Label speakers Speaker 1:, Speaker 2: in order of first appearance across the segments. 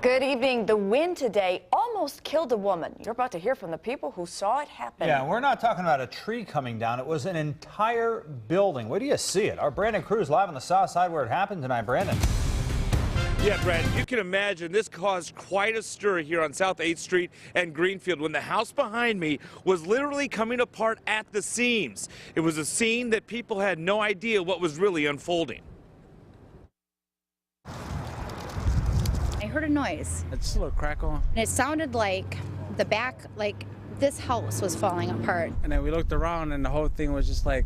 Speaker 1: Good evening. The wind today almost killed a woman. You're about to hear from the people who saw it happen.
Speaker 2: Yeah, we're not talking about a tree coming down. It was an entire building. Where do you see it? Our Brandon Cruz live on the south side where it happened tonight. Brandon.
Speaker 3: Yeah, Brad, you can imagine this caused quite a stir here on South 8th Street and Greenfield when the house behind me was literally coming apart at the seams. It was a scene that people had no idea what was really unfolding.
Speaker 4: I heard a noise.
Speaker 5: It's a little crackle.
Speaker 4: And it sounded like the back, like this house was falling apart.
Speaker 5: And then we looked around and the whole thing was just like...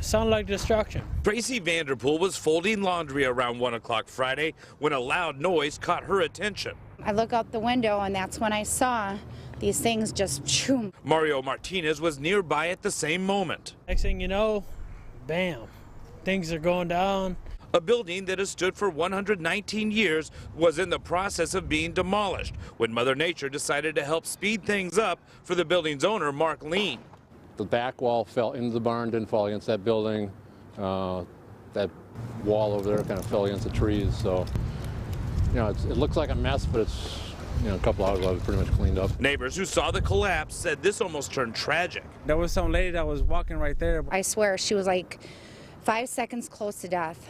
Speaker 5: Sounded like destruction.
Speaker 3: Tracy Vanderpool was folding laundry around 1 o'clock Friday when a loud noise caught her attention.
Speaker 4: I look out the window and that's when I saw these things just choom.
Speaker 3: Mario Martinez was nearby at the same moment.
Speaker 6: Next thing you know, bam, things are going down.
Speaker 3: A building that has stood for 119 years was in the process of being demolished when Mother Nature decided to help speed things up for the building's owner, Mark Lean.
Speaker 7: The back wall fell into the barn, didn't fall against that building. That wall over there kind of fell against the trees. So, you know, it looks like a mess, but it's, you know, a couple hours ago, it was pretty much cleaned up.
Speaker 3: Neighbors who saw the collapse said this almost turned tragic.
Speaker 5: There was some lady that was walking right there.
Speaker 4: I swear she was like 5 seconds close to death.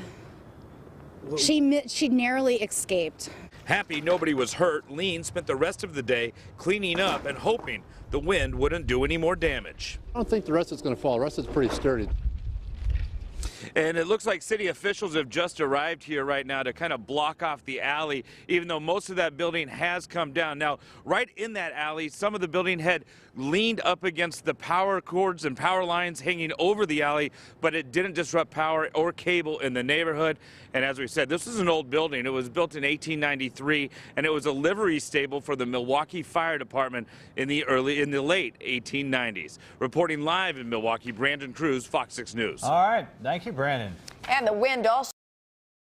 Speaker 4: She narrowly escaped.
Speaker 3: Happy nobody was hurt, Lean spent the rest of the day cleaning up and hoping the wind wouldn't do any more damage.
Speaker 7: I don't think the rest is going to fall. The rest is pretty sturdy.
Speaker 3: And it looks like city officials have just arrived here right now to kind of block off the alley, even though most of that building has come down. Now, right in that alley, some of the building had leaned up against the power cords and power lines hanging over the alley, but it didn't disrupt power or cable in the neighborhood. And as we said, this is an old building. It was built in 1893, and it was a livery stable for the Milwaukee Fire Department in the late 1890s. Reporting live in Milwaukee, Brandon Cruz, Fox 6 News.
Speaker 2: All right. Thank you, Brandon.
Speaker 1: And the wind also